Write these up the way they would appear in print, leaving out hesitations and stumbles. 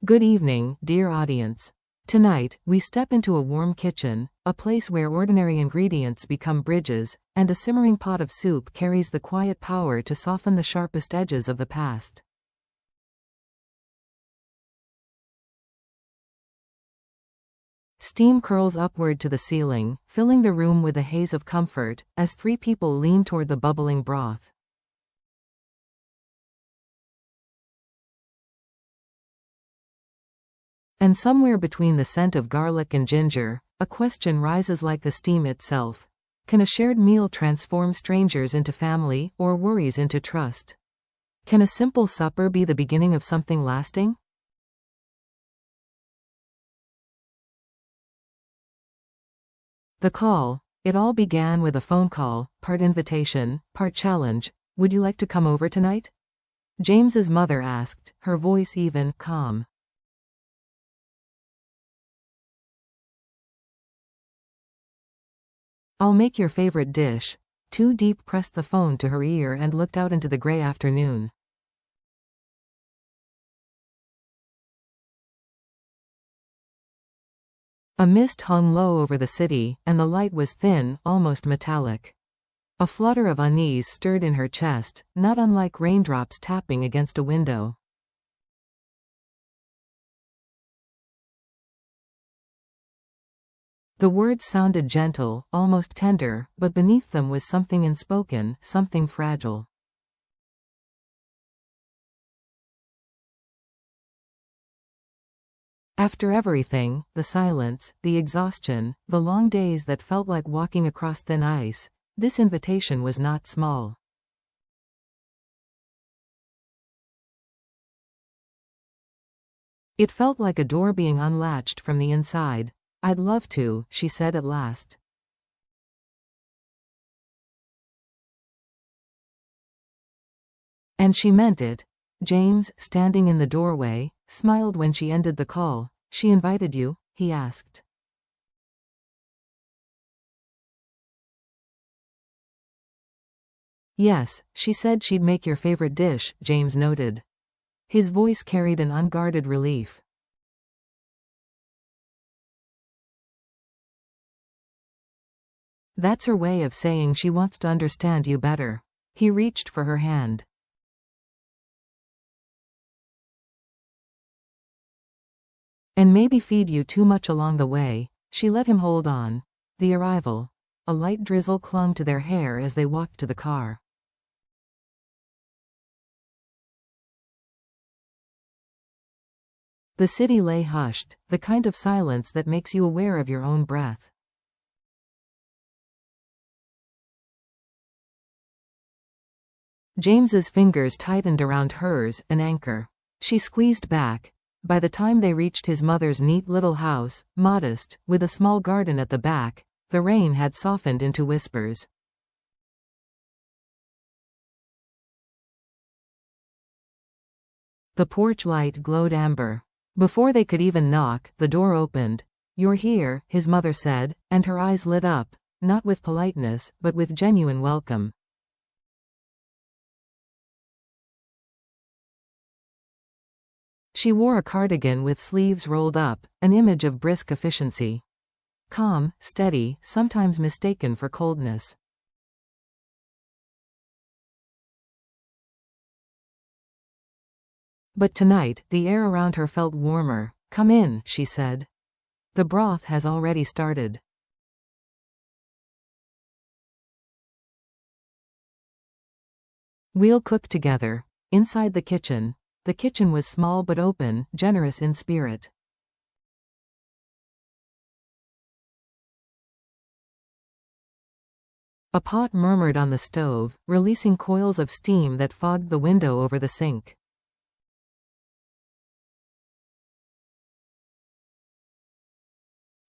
Good evening, dear audience. Tonight, we step into a warm kitchen, a place where ordinary ingredients become bridges, and a simmering pot of soup carries the quiet power to soften the sharpest edges of the past. Steam curls upward to the ceiling, filling the room with a haze of comfort, as three people lean toward the bubbling broth. And somewhere between the scent of garlic and ginger, a question rises like the steam itself. Can a shared meal transform strangers into family, or worries into trust? Can a simple supper be the beginning of something lasting? The call. It all began with a phone call, part invitation, part challenge. Would you like to come over tonight? James's mother asked, her voice even, calm. I'll make your favorite dish. Too Deep pressed the phone to her ear and looked out into the gray afternoon. A mist hung low over the city, and the light was thin, almost metallic. A flutter of unease stirred in her chest, not unlike raindrops tapping against a window. The words sounded gentle, almost tender, but beneath them was something unspoken, something fragile. After everything, the silence, the exhaustion, the long days that felt like walking across thin ice, this invitation was not small. It felt like a door being unlatched from the inside. I'd love to, she said at last. And she meant it. James, standing in the doorway, smiled when she ended the call. She invited you? He asked. Yes, she said she'd make your favorite dish, James noted. His voice carried an unguarded relief. That's her way of saying she wants to understand you better. He reached for her hand. And maybe feed you too much along the way. She let him hold on. The arrival. A light drizzle clung to their hair as they walked to the car. The city lay hushed, the kind of silence that makes you aware of your own breath. James's fingers tightened around hers, an anchor. She squeezed back. By the time they reached his mother's neat little house, modest, with a small garden at the back, the rain had softened into whispers. The porch light glowed amber. Before they could even knock, the door opened. You're here, his mother said, and her eyes lit up, not with politeness, but with genuine welcome. She wore a cardigan with sleeves rolled up, an image of brisk efficiency. Calm, steady, sometimes mistaken for coldness. But tonight, the air around her felt warmer. Come in, she said. The broth has already started. We'll cook together. Inside the kitchen. The kitchen was small but open, generous in spirit. A pot murmured on the stove, releasing coils of steam that fogged the window over the sink.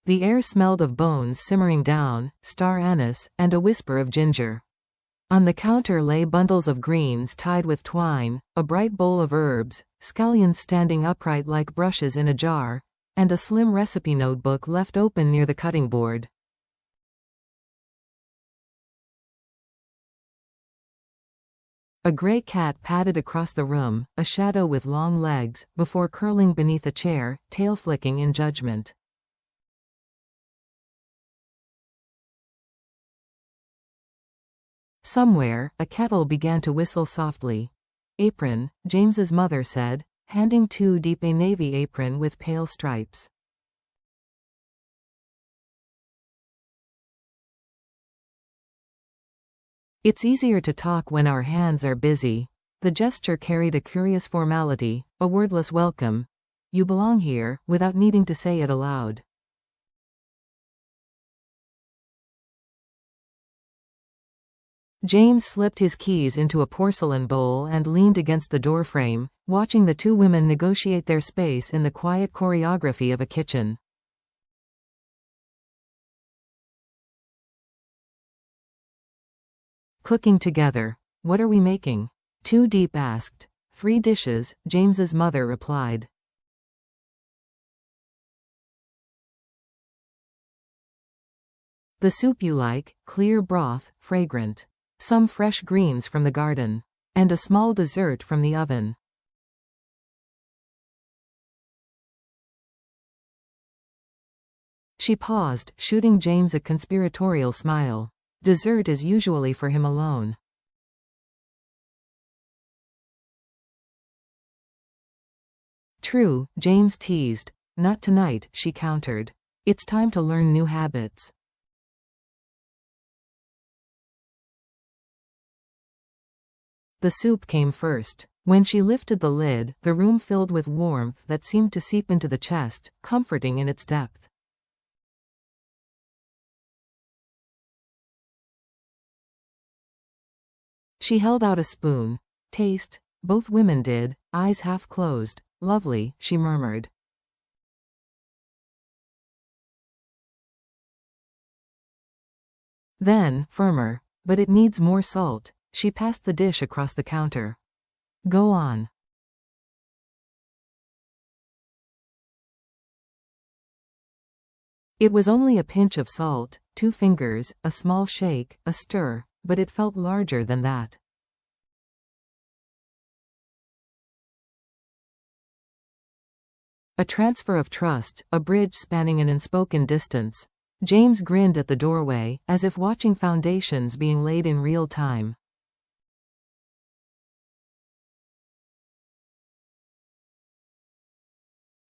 The air smelled of bones simmering down, star anise, and a whisper of ginger. On the counter lay bundles of greens tied with twine, a bright bowl of herbs, scallions standing upright like brushes in a jar, and a slim recipe notebook left open near the cutting board. A gray cat padded across the room, a shadow with long legs, before curling beneath a chair, tail flicking in judgment. Somewhere, a kettle began to whistle softly. Apron, James's mother said, handing Two Deep a navy apron with pale stripes. It's easier to talk when our hands are busy. The gesture carried a curious formality, a wordless welcome. You belong here, without needing to say it aloud. James slipped his keys into a porcelain bowl and leaned against the doorframe, watching the two women negotiate their space in the quiet choreography of a kitchen. Cooking together. What are we making? Two Deep asked. 3 dishes, James's mother replied. The soup you like, clear broth, fragrant. Some fresh greens from the garden. And a small dessert from the oven. She paused, shooting James a conspiratorial smile. Dessert is usually for him alone. True, James teased. Not tonight, she countered. It's time to learn new habits. The soup came first. When she lifted the lid, the room filled with warmth that seemed to seep into the chest, comforting in its depth. She held out a spoon. Taste. Both women did, eyes half closed. Lovely, she murmured. Then, firmer. But it needs more salt. She passed the dish across the counter. Go on. It was only a pinch of salt, 2 fingers, a small shake, a stir, but it felt larger than that. A transfer of trust, a bridge spanning an unspoken distance. James grinned at the doorway, as if watching foundations being laid in real time.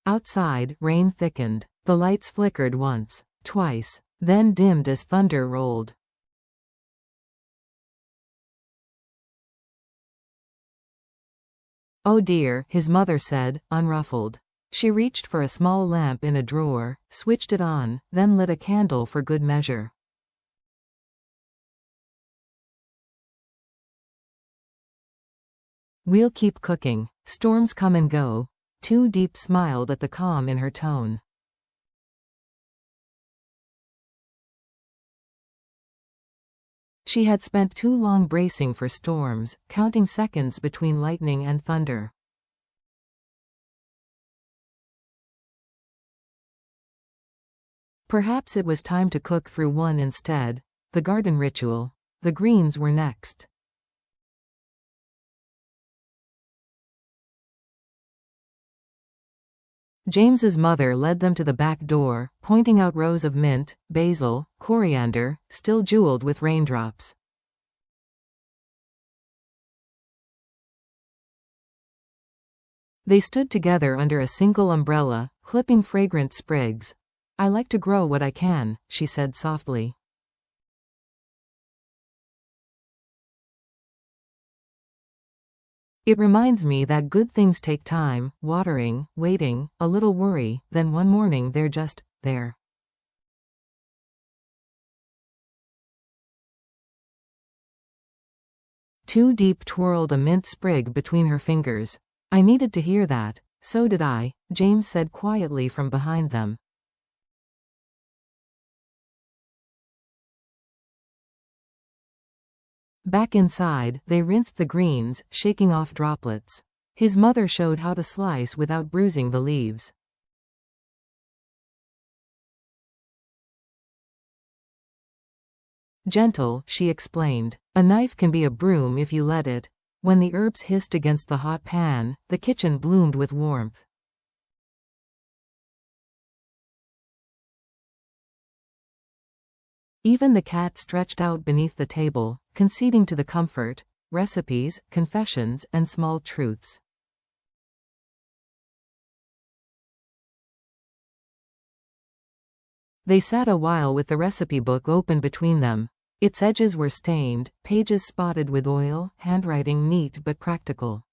Outside, rain thickened. The lights flickered once, twice, then dimmed as thunder rolled. Oh dear, his mother said, unruffled. She reached for a small lamp in a drawer, switched it on, then lit a candle for good measure. We'll keep cooking. Storms come and go. Two Deep smiled at the calm in her tone. She had spent too long bracing for storms, counting seconds between lightning and thunder. Perhaps it was time to cook through one instead. The garden ritual. The greens were next. James's mother led them to the back door, pointing out rows of mint, basil, coriander, still jeweled with raindrops. They stood together under a single umbrella, clipping fragrant sprigs. I like to grow what I can, she said softly. It reminds me that good things take time, watering, waiting, a little worry, then one morning they're just there. Two Deep twirled a mint sprig between her fingers. I needed to hear that. So did I, James said quietly from behind them. Back inside, they rinsed the greens, shaking off droplets. His mother showed how to slice without bruising the leaves. Gentle, she explained. A knife can be a broom if you let it. When the herbs hissed against the hot pan, the kitchen bloomed with warmth. Even the cat stretched out beneath the table, conceding to the comfort, recipes, confessions, and small truths. They sat a while with the recipe book open between them. Its edges were stained, pages spotted with oil, handwriting neat but practical.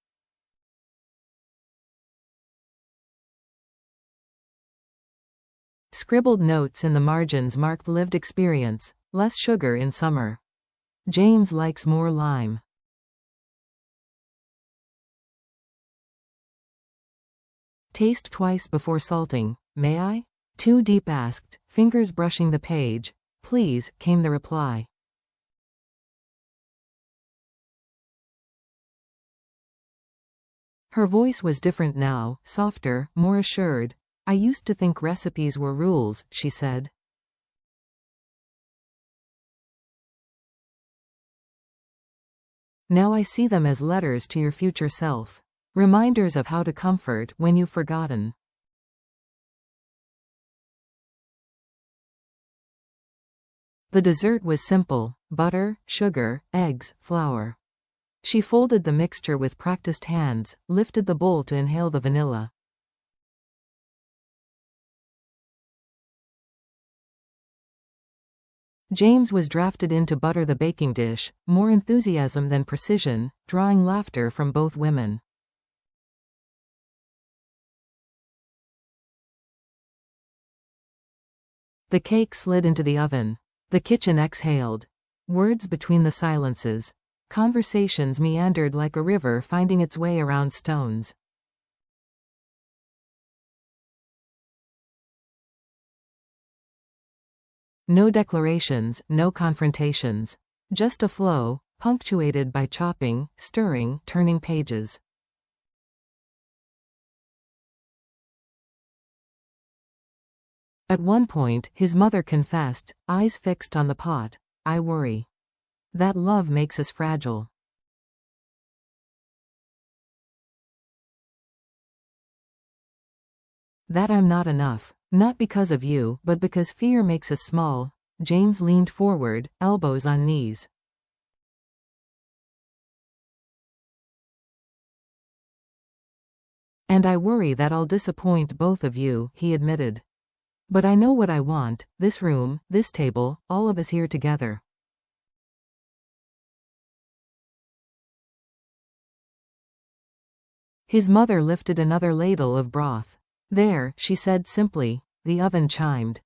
Scribbled notes in the margins marked lived experience: less sugar in summer. James likes more lime. Taste twice before salting. May I? Too Deep asked, fingers brushing the page. Please, came the reply. Her voice was different now, softer, more assured. I used to think recipes were rules, she said. Now I see them as letters to your future self. Reminders of how to comfort when you've forgotten. The dessert was simple: butter, sugar, eggs, flour. She folded the mixture with practiced hands, lifted the bowl to inhale the vanilla. James was drafted in to butter the baking dish, more enthusiasm than precision, drawing laughter from both women. The cake slid into the oven. The kitchen exhaled. Words between the silences. Conversations meandered like a river finding its way around stones. No declarations, no confrontations. Just a flow, punctuated by chopping, stirring, turning pages. At one point, his mother confessed, eyes fixed on the pot, I worry that love makes us fragile. That I'm not enough. Not because of you, but because fear makes us small. James leaned forward, elbows on knees. And I worry that I'll disappoint both of you, he admitted. But I know what I want: this room, this table, all of us here together. His mother lifted another ladle of broth. There, she said simply. The oven chimed.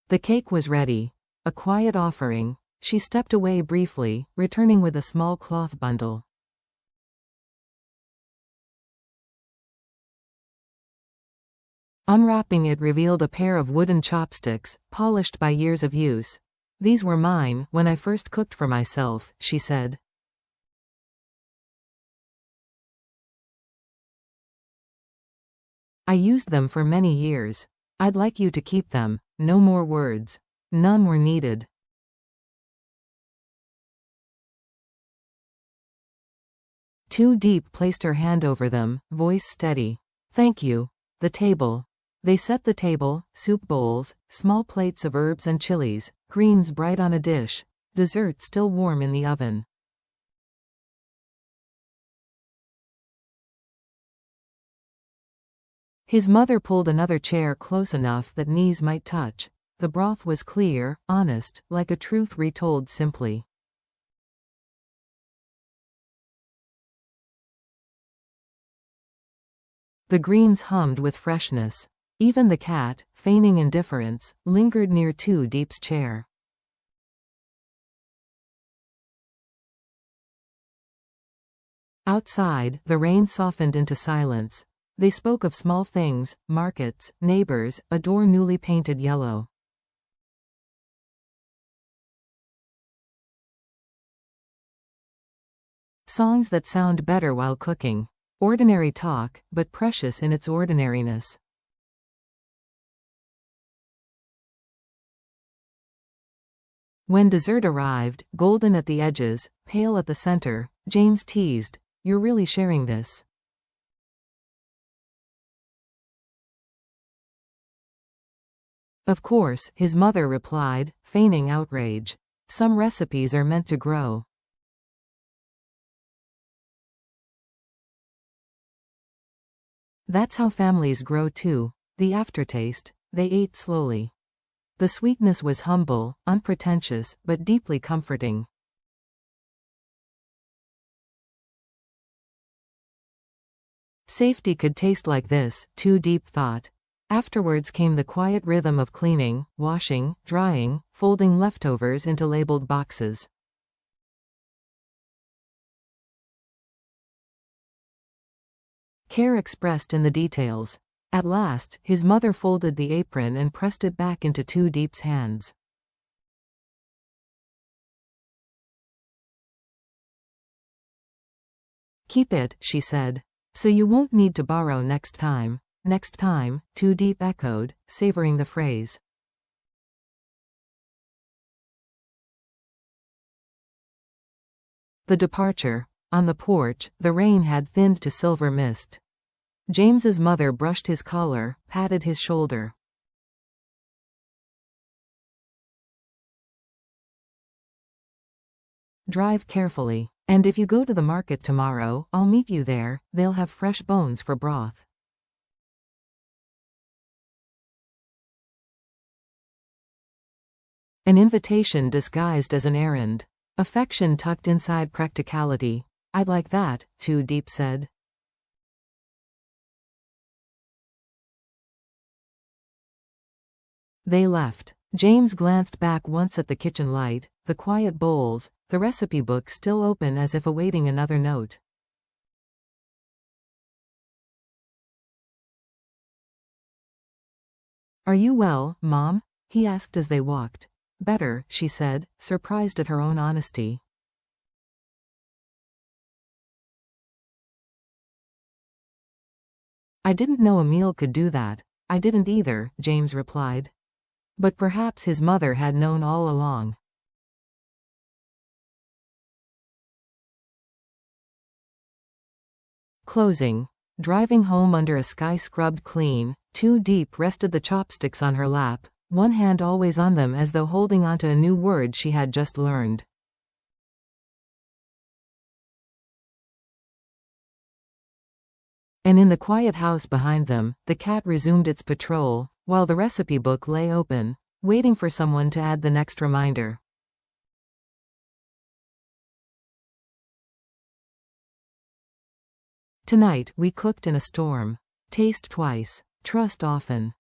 The cake was ready. A quiet offering. She stepped away briefly, returning with a small cloth bundle. Unwrapping it revealed a pair of wooden chopsticks, polished by years of use. These were mine when I first cooked for myself, she said. I used them for many years. I'd like you to keep them. No more words. None were needed. Too Deep placed her hand over them, voice steady. Thank you. The table. They set the table: soup bowls, small plates of herbs and chilies, greens bright on a dish, dessert still warm in the oven. His mother pulled another chair close enough that knees might touch. The broth was clear, honest, like a truth retold simply. The greens hummed with freshness. Even the cat, feigning indifference, lingered near Too Deep's chair. Outside, the rain softened into silence. They spoke of small things: markets, neighbors, a door newly painted yellow. Songs that sound better while cooking. Ordinary talk, but precious in its ordinariness. When dessert arrived, golden at the edges, pale at the center, James teased, "You're really sharing this?" "Of course," his mother replied, feigning outrage. "Some recipes are meant to grow." That's how families grow too. The aftertaste. They ate slowly. The sweetness was humble, unpretentious, but deeply comforting. Safety could taste like this, Too Deep thought. Afterwards came the quiet rhythm of cleaning, washing, drying, folding leftovers into labeled boxes. Care expressed in the details. At last, his mother folded the apron and pressed it back into Too Deep's hands. "Keep it," she said. "So you won't need to borrow next time." "Next time," Too Deep echoed, savoring the phrase. The departure. On the porch, the rain had thinned to silver mist. James's mother brushed his collar, patted his shoulder. "Drive carefully. And if you go to the market tomorrow, I'll meet you there. They'll have fresh bones for broth." An invitation disguised as an errand. Affection tucked inside practicality. "I'd like that," Too Deep said. They left. James glanced back once at the kitchen light, the quiet bowls, the recipe book still open as if awaiting another note. "Are you well, Mom?" he asked as they walked. "Better," she said, surprised at her own honesty. "I didn't know a meal could do that." "I didn't either," James replied. But perhaps his mother had known all along. Closing. Driving home under a sky scrubbed clean, Too Deep rested the chopsticks on her lap, one hand always on them as though holding onto a new word she had just learned. And in the quiet house behind them, the cat resumed its patrol, while the recipe book lay open, waiting for someone to add the next reminder. Tonight, we cooked in a storm. Taste twice. Trust often.